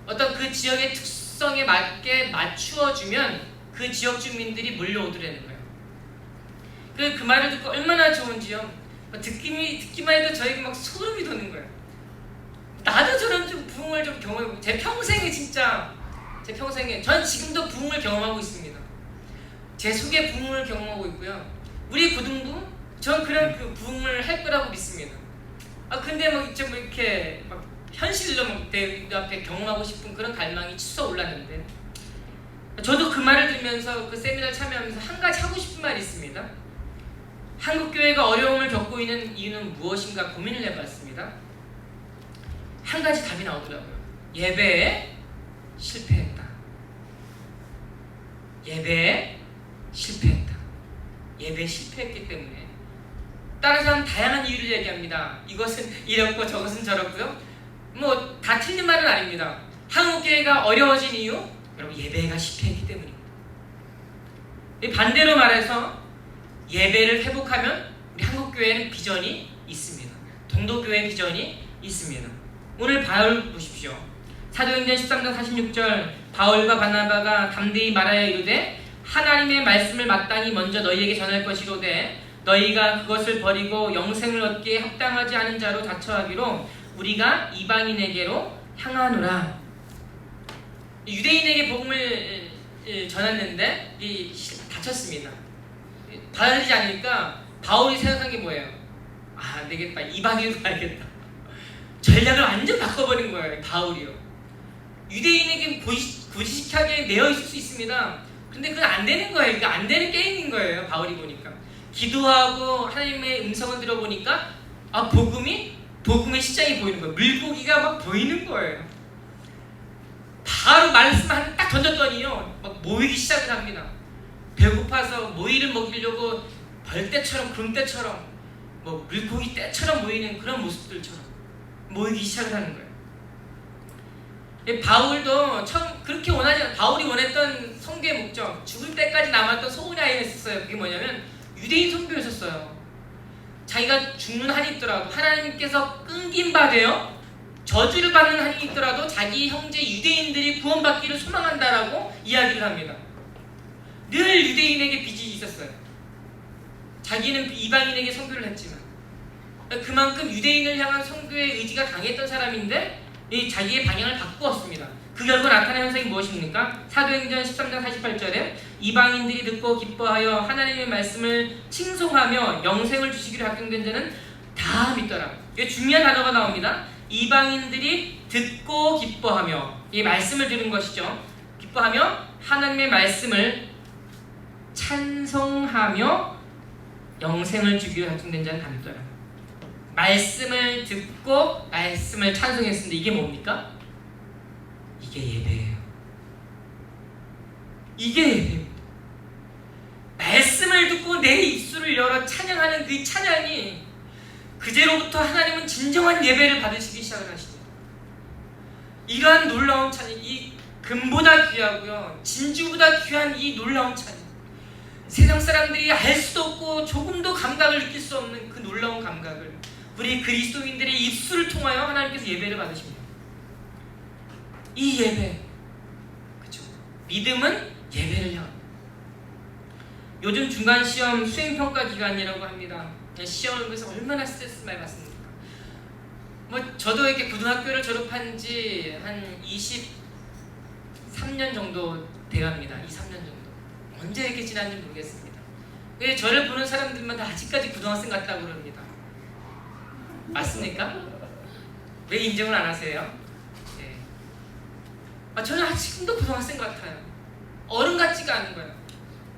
S4: 어떤 그 지역의 특성에 맞게 맞추어주면 그 지역 주민들이 몰려오더라는 거예요. 그 말을 듣고 얼마나 좋은지요. 듣기만 해도 저에게 막 소름이 돋는 거예요. 나도 저런 좀 부흥을 좀 경험해보고, 제 평생에 전 지금도 부흥을 경험하고 있습니다. 제 속에 부흥을 경험하고 있고요. 우리 고등부, 전 그런 그 부흥을 할 거라고 믿습니다. 근데 막 이렇게 막 현실로 내 앞에 경험하고 싶은 그런 갈망이 치솟아 올랐는데, 저도 그 말을 들으면서 그 세미나를 참여하면서 한 가지 하고 싶은 말이 있습니다. 한국 교회가 어려움을 겪고 있는 이유는 무엇인가 고민을 해봤습니다. 한 가지 답이 나오더라고요. 예배에 실패했다. 예배에 실패했기 때문에. 다른 사람은 다양한 이유를 얘기합니다. 이것은 이렇고 저것은 저렇고요. 뭐 다 틀린 말은 아닙니다. 한국 교회가 어려워진 이유, 여러분 예배가 실패했기 때문입니다. 반대로 말해서 예배를 회복하면 우리 한국 교회는 비전이 있습니다. 동도 교회 비전이 있습니다. 오늘 바울 보십시오. 사도행전 13장 46절, 바울과 바나바가 담대히 말하여 이르되 하나님의 말씀을 마땅히 먼저 너희에게 전할 것이로되 너희가 그것을 버리고 영생을 얻기에 합당하지 않은 자로 자처하기로 우리가 이방인에게로 향하노라. 유대인에게 복음을 전했는데 다쳤습니다. 받아들이지 않으니까 바울이 생각한 게 뭐예요? 안 되겠다, 이방인으로 가야겠다. 전략을 완전 바꿔버린 거예요, 바울이요. 유대인에게 고지식하게 내어 있을 수 있습니다. 근데 그건 안 되는 거예요. 이게 안 되는 게임인 거예요, 바울이 보니까. 기도하고 하나님의 음성을 들어보니까 복음의 시장이 보이는 거예요. 물고기가 막 보이는 거예요. 바로 말씀 한 딱 던졌더니요, 막 모이기 시작을 합니다. 배고파서 모이를 먹이려고 벌떼처럼, 구름떼처럼, 뭐 물고기 떼처럼 모이는 그런 모습들처럼 모이기 시작을 하는 거예요. 바울도 그렇게 바울이 원했던 선교의 목적, 죽을 때까지 남았던 소원이 하나 있었어요. 그게 뭐냐면 유대인 선교였었어요. 자기가 죽는 한이 있더라도 하나님께서 끊긴 바 되어 저주를 받는 한이 있더라도 자기 형제 유대인들이 구원받기를 소망한다라고 이야기를 합니다. 늘 유대인에게 빚이 있었어요. 자기는 이방인에게 선교를 했지만 그만큼 유대인을 향한 선교의 의지가 강했던 사람인데 자기의 방향을 바꾸었습니다. 그 결과 나타난 현상이 무엇입니까? 사도행전 13장 48절에 이방인들이 듣고 기뻐하여 하나님의 말씀을 칭송하며 영생을 주시기로 약정된 자는 다 믿더라. 이게 중요한 단어가 나옵니다. 이방인들이 듣고 기뻐하며, 이 말씀을 들은 것이죠. 기뻐하며 하나님의 말씀을 찬송하며 영생을 주기로 약정된 자는 다 믿더라. 말씀을 듣고 말씀을 찬송했습니다. 이게 뭡니까? 이게 예배예요. 이게 예배입니다. 말씀을 듣고 내 입술을 열어 찬양하는 그 찬양이, 그제로부터 하나님은 진정한 예배를 받으시기 시작을 하십니다. 이러한 놀라운 찬양, 이 금보다 귀하고요, 진주보다 귀한 이 놀라운 찬양, 세상 사람들이 알 수도 없고 조금도 감각을 느낄 수 없는 그 놀라운 감각을 우리 그리스도인들의 입술을 통하여 하나님께서 예배를 받으십니다. 이 예배, 그렇죠? 믿음은 예배를 향합니다. 요즘 중간시험 수행평가 기간이라고 합니다. 시험을 보면서 얼마나 스트레스 많이 받습니까? 저도 이렇게 고등학교를 졸업한 지 한 23년 정도 돼갑니다. 2-3년 정도. 언제 이렇게 지났는지 모르겠습니다. 왜 저를 보는 사람들마다 아직까지 고등학생 같다고 그럽니다. 맞습니까? 왜 인정을 안 하세요? 네. 저는 아직도 고등학생 같아요. 어른 같지가 않은 거예요.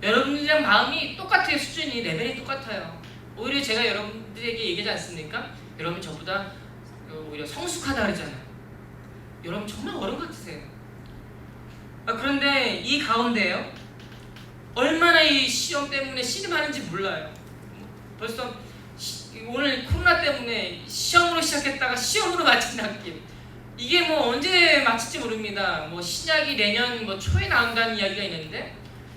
S4: 여러분들이랑 마음이 똑같아요. 수준이, 레벨이 똑같아요. 오히려 제가 여러분들에게 얘기하지 않습니까? 여러분 저보다 오히려 성숙하다 그러잖아요. 여러분 정말 어른 같으세요. 그런데 이 가운데요, 얼마나 이 시험 때문에 씨름하는지 몰라요. 벌써 오늘 코로나 때문에 시험으로 시작했다가 시험으로 마친 학기, 이게 언제 마칠지 모릅니다. 신약이 내년 초에 나온다는 이야기가 있는데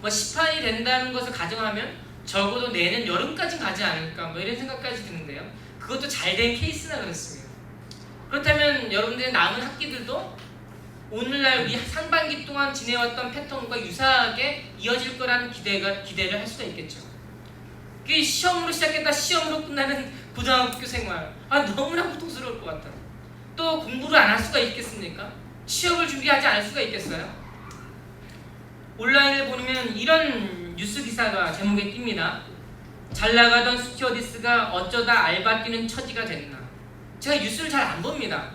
S4: 시판이 된다는 것을 가정하면 적어도 내년 여름까지는 가지 않을까 이런 생각까지 드는데요. 그것도 잘된 케이스나 그렇습니다. 그렇다면 여러분들의 남은 학기들도 오늘날 우리 상반기 동안 지내왔던 패턴과 유사하게 이어질 거라는 기대를 할 수가 있겠죠. 그게 시험으로 시작했다 시험으로 끝나는 고등학교 생활, 너무나 고통스러울 것 같아요. 또 공부를 안 할 수가 있겠습니까? 취업을 준비하지 않을 수가 있겠어요? 온라인을 보면 이런 뉴스 기사가 제목에 띕니다. 잘 나가던 스튜어디스가 어쩌다 알바 뛰는 처지가 됐나. 제가 뉴스를 잘 안 봅니다.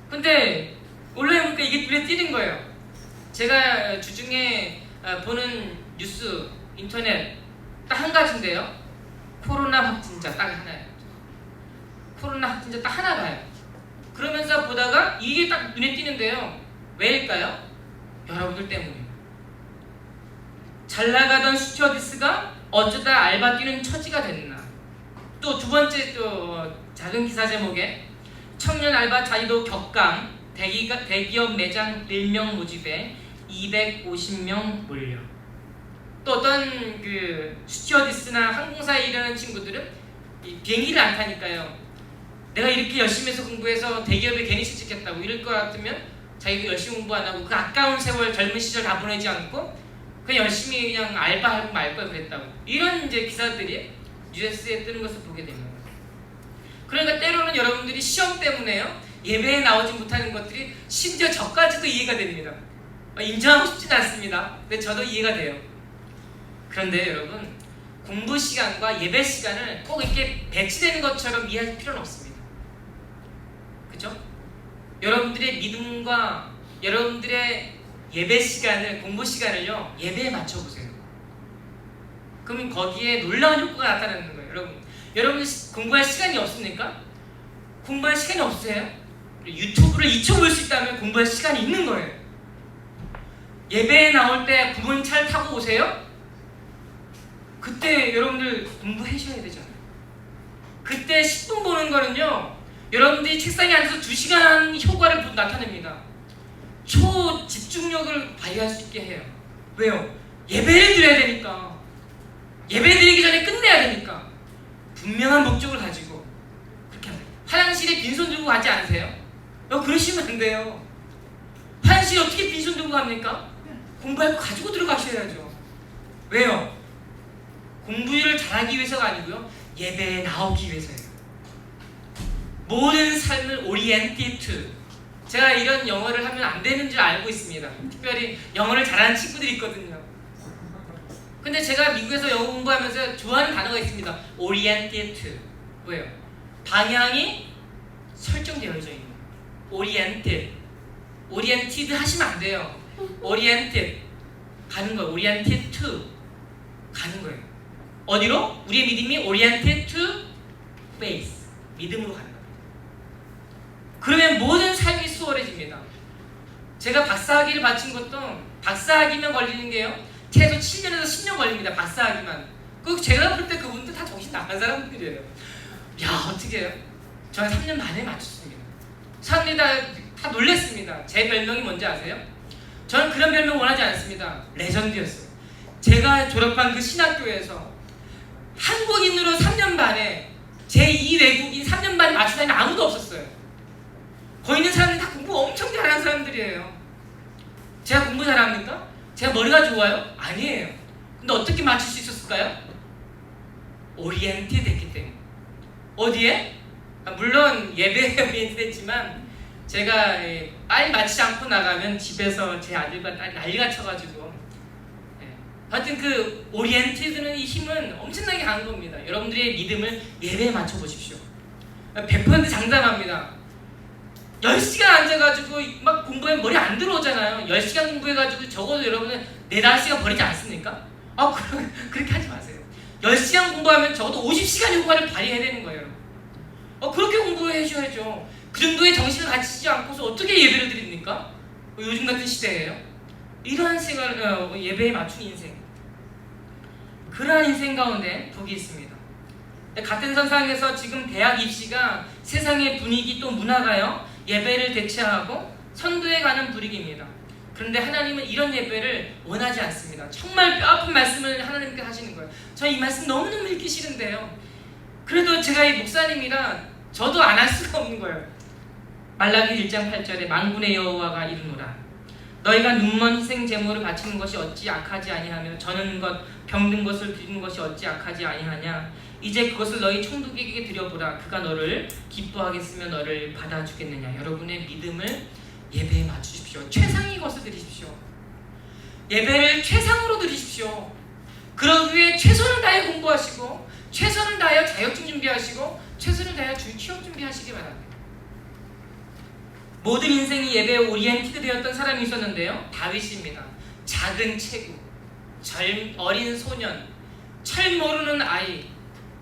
S4: 근데 온라인 보니까 이게 눈에 띄는 거예요. 제가 주중에 보는 뉴스, 인터넷 딱 한 가지인데요. 코로나 확진자 딱 하나예요. 코로나 확진자 딱 하나 봐요. 그러면서 보다가 이게 딱 눈에 띄는데요. 왜일까요? 여러분들 때문이에요. 잘 나가던 스튜어디스가 어쩌다 알바 뛰는 처지가 됐나. 또 두 번째 작은 기사 제목에 청년 알바 자리도 격감, 대기업 매장 일명 모집에 250명 몰려. 또 어떤 스튜어디스나 항공사에 일하는 친구들은 비행기를 안 타니까요. 내가 이렇게 열심히 해서 공부해서 대기업에 괜히 취직했다고 이럴 것 같으면 자기가 열심히 공부 안 하고 그 아까운 세월 젊은 시절 다 보내지 않고 그냥 열심히 그냥 알바하고 말 걸 그랬다고, 이런 기사들이 뉴스에 뜨는 것을 보게 됩니다. 그러니까 때로는 여러분들이 시험 때문에요, 예배에 나오지 못하는 것들이 심지어 저까지도 이해가 됩니다. 인정하고 싶지는 않습니다. 근데 저도 이해가 돼요. 그런데 여러분, 공부 시간과 예배 시간을 꼭 이렇게 배치되는 것처럼 이해할 필요는 없습니다. 그죠? 여러분들의 믿음과 여러분들의 예배 시간을, 공부 시간을요, 예배에 맞춰보세요. 그러면 거기에 놀라운 효과가 나타나는 거예요. 여러분 공부할 시간이 없습니까? 공부할 시간이 없으세요? 유튜브를 잊혀볼 수 있다면 공부할 시간이 있는 거예요. 예배에 나올 때 구몬차를 타고 오세요? 그때 여러분들 공부하셔야 되잖아요. 그때 10분 보는 거는요, 여러분들이 책상에 앉아서 2시간 효과를 나타냅니다. 초집중력을 발휘할 수 있게 해요. 왜요? 예배를 드려야 되니까. 예배 드리기 전에 끝내야 되니까. 분명한 목적을 가지고 그렇게 합니다. 화장실에 빈손 들고 가지 않으세요? 그러시면 안 돼요. 화장실에 어떻게 빈손 들고 갑니까? 공부할 거 가지고 들어가셔야죠. 왜요? 공부를 잘하기 위해서가 아니고요. 예배에 나오기 위해서예요. 모든 삶을 오리엔티드. 제가 이런 영어를 하면 안 되는 줄 알고 있습니다. 특별히 영어를 잘하는 친구들이 있거든요. 근데 제가 미국에서 영어 공부하면서 좋아하는 단어가 있습니다. 오리엔티드. 뭐예요? 방향이 설정되어져 있는 오리엔티드. 오리엔티드 하시면 안 돼요. 오리엔티드 가는 거예요. 오리엔티드 투 가는 거예요. 어디로? 우리의 믿음이 오리엔티드 투 페이스. 믿음으로 가는 거예요. 그러면 모든 삶이 수월해집니다. 제가 박사학위를 마친 것도 박사학위면 걸리는 게요. 최소 7년에서 10년 걸립니다. 박사학위만. 그 제가 볼 때 그분들 다 정신 나간 사람들이에요. 야, 어떻게 해요? 저는 3년 만에 맞췄습니다. 사람들이 다 놀랬습니다. 제 별명이 뭔지 아세요? 저는 그런 별명 원하지 않습니다. 레전드였어요. 제가 졸업한 그 신학교에서 한국인으로 3년 반에 제2 외국인 3년 반에 맞춘 사람이 아무도 없었어요. 거기 있는 사람들이 다 공부 엄청 잘하는 사람들이에요. 제가 공부 잘합니까? 제가 머리가 좋아요? 아니에요. 근데 어떻게 맞출 수 있었을까요? 오리엔티드 했기 때문에. 어디에? 물론 예배에 오리엔티드 했지만 제가 빨리 마치지 않고 나가면 집에서 제 아들과 딸이 난리가 쳐가지고 하여튼 그 오리엔티드는 이 힘은 엄청나게 강한 겁니다. 여러분들의 믿음을 예배에 맞춰보십시오. 100% 장담합니다. 10시간 앉아가지고 막 공부하면 머리 안 들어오잖아요. 10시간 공부해가지고 적어도 여러분은 4-5시간 버리지 않습니까? 그렇게 하지 마세요. 10시간 공부하면 적어도 50시간 효과를 발휘해야 되는 거예요. 그렇게 공부해 주셔야죠. 그 정도의 정신을 갖추지 않고서 어떻게 예배를 드립니까? 요즘 같은 시대에요. 이러한 생활, 예배에 맞춘 인생. 그러한 인생 가운데 복이 있습니다. 같은 선상에서 지금 대학 입시가 세상의 분위기 또 문화가요. 예배를 대체하고 선도해 가는 분위기입니다. 그런데 하나님은 이런 예배를 원하지 않습니다. 정말 뼈아픈 말씀을 하나님께 하시는 거예요. 저 이 말씀 너무너무 읽기 싫은데요. 그래도 제가 이 목사님이라 저도 안 할 수가 없는 거예요. 말라기 1장 8절에 만군의 여호와가 이르노라. 너희가 눈먼 희생 제물을 바치는 것이 어찌 악하지 아니하며 저는 것 병든 것을 드리는 것이 어찌 악하지 아니하냐. 이제 그것을 너희 총독에게 드려보라. 그가 너를 기뻐하겠으며 너를 받아주겠느냐. 여러분의 믿음을 예배에 맞추십시오. 최상의 것을 드리십시오. 예배를 최상으로 드리십시오. 그러기 위해 최선을 다해 공부하시고 최선을 다하여 자격증 준비하시고 최선을 다하여 취업 준비하시기 바랍니다. 모든 인생이 예배에 오리엔티드 되었던 사람이 있었는데요. 다윗입니다. 작은 체구, 어린 소년, 철 모르는 아이,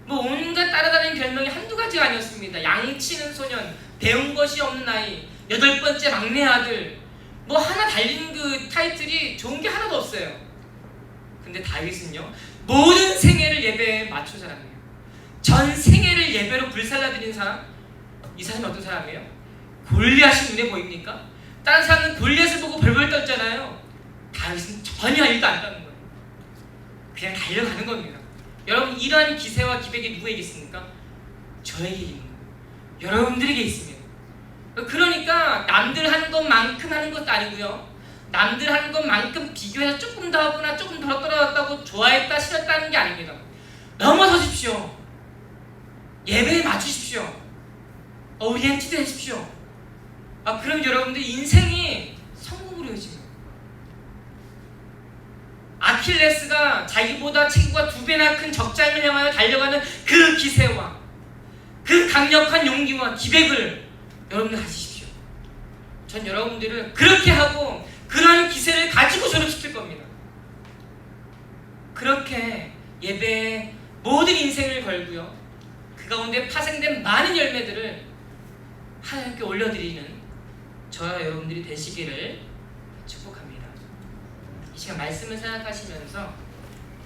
S4: 온갖 따라다니는 별명이 한두 가지가 아니었습니다. 양치는 소년, 배운 것이 없는 아이, 8번째 막내 아들, 하나 달린 그 타이틀이 좋은 게 하나도 없어요. 근데 다윗은요, 모든 생애를 예배에 맞춘 사람이에요. 전 생애를 예배로 불살라드린 사람. 이 사람이 어떤 사람이에요? 골리앗이 눈에 보입니까? 다른 사람은 골리앗을 보고 벌벌 떨잖아요. 다윗은 전혀 일도 안 떠는 거예요. 그냥 달려가는 겁니다. 여러분, 이러한 기세와 기백이 누구에게 있습니까? 저에게 있는 거예요. 여러분들에게 있습니다. 그러니까 남들 하는 것만큼 하는 것도 아니고요. 남들 하는 것만큼 비교해서 조금 더 하거나 조금 더 떨어졌다고 좋아했다 싫었다는 게 아닙니다. 넘어서십시오. 예배에 맞추십시오. 오리엔티드 하십시오. 그럼 여러분들 인생이 성공으로 이어집니다. 아킬레스가 자기보다 체구가 2배나 큰 적장을 향하여 달려가는 그 기세와 그 강력한 용기와 기백을 여러분들 가지십시오. 전 여러분들을 그렇게 하고 그러한 기세를 가지고 졸업시킬 겁니다. 그렇게 예배에 모든 인생을 걸고요. 그 가운데 파생된 많은 열매들을 하나님께 올려드리는 저와 여러분들이 되시기를 축복합니다. 이 시간 말씀을 생각하시면서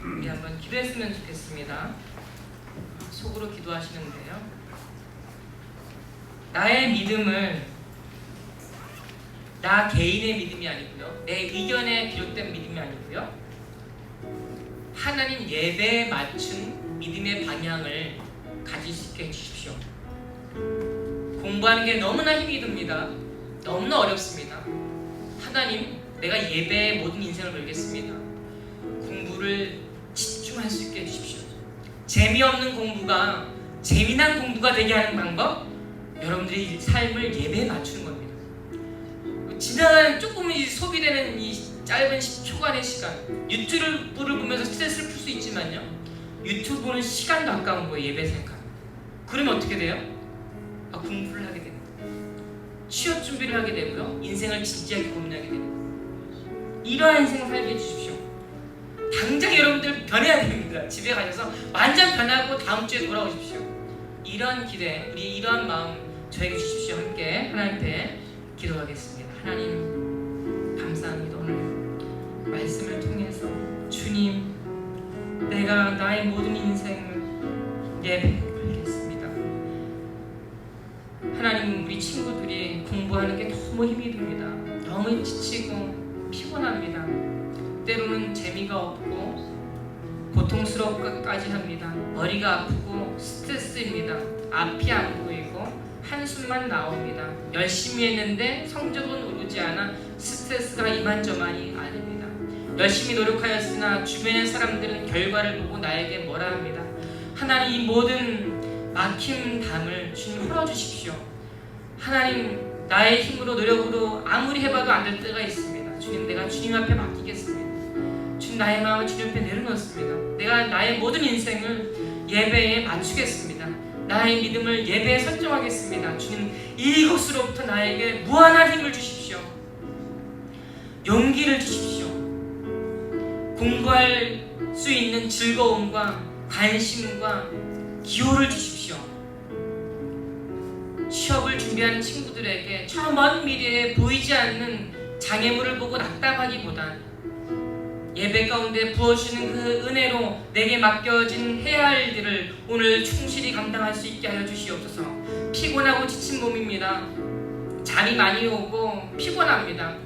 S4: 우리 한번 기도했으면 좋겠습니다. 속으로 기도하시는데요. 나의 믿음을 나 개인의 믿음이 아니고요. 내 의견에 비롯된 믿음이 아니고요. 하나님 예배에 맞춘 믿음의 방향을 가질 수 있게 해주십시오. 공부하는 게 너무나 힘이 듭니다. 너무나 어렵습니다. 하나님, 내가 예배에 모든 인생을 걸겠습니다. 공부를 집중할 수 있게 해주십시오. 재미없는 공부가 재미난 공부가 되게 하는 방법, 여러분들이 삶을 예배에 맞추는 겁니다. 지나가는 조금 소비되는 이 짧은 10초간의 시간, 유튜브를 보면서 스트레스를 풀 수 있지만요, 유튜브 보는 시간도 아까운 거예요. 예배 생각하면. 그러면 어떻게 돼요? 공부를 하게 됩니다. 취업 준비를 하게 되고요, 인생을 진지하게 고민하게 됩니다. 이러한 인생 살게 해주십시오. 당장 여러분들 변해야 됩니다. 집에 가셔서 완전 변하고 다음 주에 돌아오십시오. 이러한 기대, 우리 이러한 마음 저에게 주십시오. 함께 하나님께 기도하겠습니다. 하나님, 감사합니다. 오늘 말씀을 통해서 주님, 내가 나의 모든 인생을 예배에 걸겠습니다. 하나님, 우리 친구들이 공부하는 게 너무 힘이 듭니다. 너무 지치고 피곤합니다. 때로는 재미가 없고 고통스럽기까지 합니다. 머리가 아프고 스트레스입니다. 앞이 안 보이고 한숨만 나옵니다. 열심히 했는데 성적은 오르지 않아 스트레스가 이만저만이 아닙니다. 열심히 노력하였으나 주변의 사람들은 결과를 보고 나에게 뭐라 합니다. 하나님, 이 모든 막힌 담을 주님 풀어주십시오. 하나님, 나의 힘으로 노력으로 아무리 해봐도 안 될 때가 있습니다. 주님, 내가 주님 앞에 맡기겠습니다. 주님, 나의 마음을 주님 앞에 내려놓습니다. 내가 나의 모든 인생을 예배에 맞추겠습니다. 나의 믿음을 예배에 설정하겠습니다. 주님, 이곳으로부터 나에게 무한한 힘을 주십시오. 용기를 주십시오. 공부할 수 있는 즐거움과 관심과 기호를 주십시오. 취업을 준비하는 친구들에게 저 먼 미래에 보이지 않는 장애물을 보고 낙담하기보단 예배 가운데 부어주시는 그 은혜로 내게 맡겨진 해야 할 일들을 오늘 충실히 감당할 수 있게 하여 주시옵소서. 피곤하고 지친 몸입니다. 잠이 많이 오고 피곤합니다.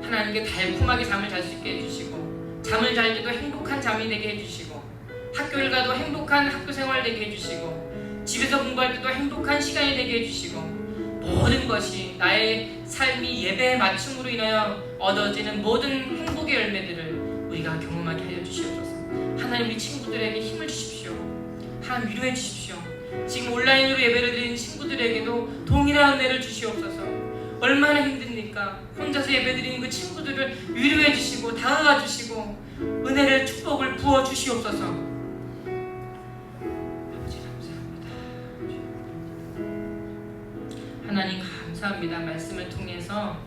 S4: 하나님께 달콤하게 잠을 잘 수 있게 해주시고, 잠을 잘 때도 행복한 잠이 되게 해주시고, 학교를 가도 행복한 학교 생활 되게 해주시고, 집에서 공부할 때도 행복한 시간이 되게 해주시고, 모든 것이 나의 삶이 예배의 맞춤으로 인하여 얻어지는 모든 행복의 열매들을 우리가 경험하게 하여 주시옵소서. 하나님, 우리 친구들에게 힘을 주십시오. 하나님, 위로해 주십시오. 지금 온라인으로 예배를 드리는 친구들에게도 동일한 은혜를 주시옵소서. 얼마나 힘듭니까? 혼자서 예배 드리는 그 친구들을 위로해 주시고 다가가 주시고 은혜를, 축복을 부어 주시옵소서. 아버지, 감사합니다. 하나님, 감사합니다. 말씀을 통해서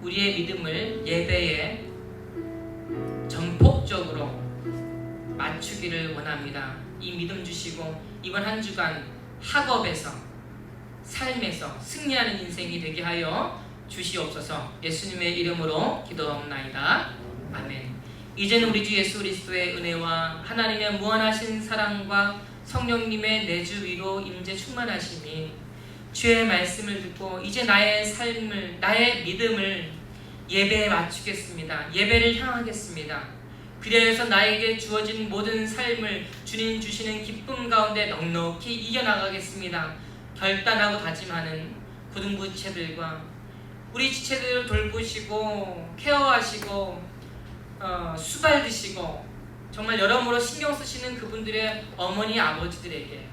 S4: 우리의 믿음을 예배에 전폭적으로 맞추기를 원합니다. 이 믿음 주시고 이번 한 주간 학업에서, 삶에서 승리하는 인생이 되게 하여 주시옵소서. 예수님의 이름으로 기도하옵나이다. 아멘. 이제는 우리 주 예수 그리스도의 은혜와 하나님의 무한하신 사랑과 성령님의 내주 위로 임재 충만하심이 주의 말씀을 듣고 이제 나의 삶을, 나의 믿음을 예배에 맞추겠습니다. 예배를 향하겠습니다. 그리하여서 나에게 주어진 모든 삶을 주님 주시는 기쁨 가운데 넉넉히 이겨나가겠습니다. 결단하고 다짐하는 고등부 지체들과 우리 지체들을 돌보시고 케어하시고 수발드시고 정말 여러모로 신경 쓰시는 그분들의 어머니 아버지들에게,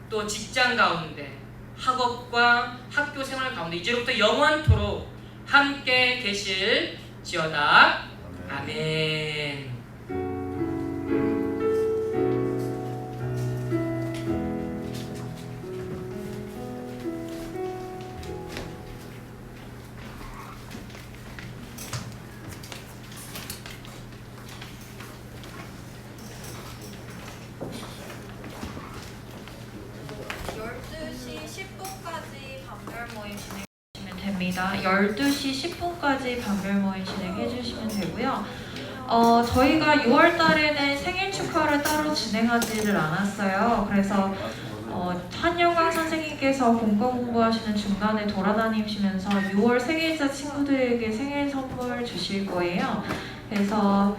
S4: 또 직장 가운데 학업과 학교 생활 가운데 이제부터 영원토록 함께 계실지어다. 아멘.
S5: 됩니다. 12시 10분까지 반별 모임 진행해 주시면 되고요. 저희가 6월 달에는 생일 축하를 따로 진행하지를 않았어요. 그래서 한영광 선생님께서 본과 공부하시는 중간에 돌아다니시면서 6월 생일자 친구들에게 생일 선물 주실 거예요. 그래서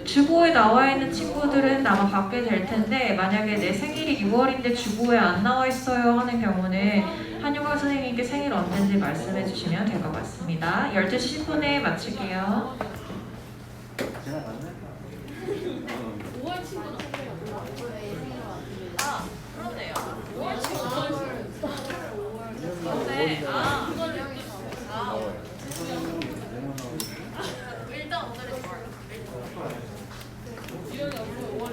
S5: 주보에 나와 있는 친구들은 아마 받게 될 텐데 만약에 내 생일이 6월인데 주보에 안 나와 있어요 하는 경우는 한유광 선생님께 생일 언제인지 말씀해 주시면 될 것 같습니다. 12시 10분에 마칠게요.
S6: 5월 친구는
S5: 그러네요. 5월 친구. 네. 일단 오늘은
S6: 이런 게 없고 5월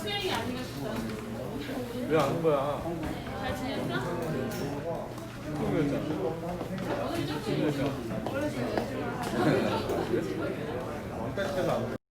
S6: 수영이 아니겠어.
S3: 왜 안 온 거야?
S6: 잘 지냈어? 오늘 좀
S3: 왕따 때문에 안 온 거야.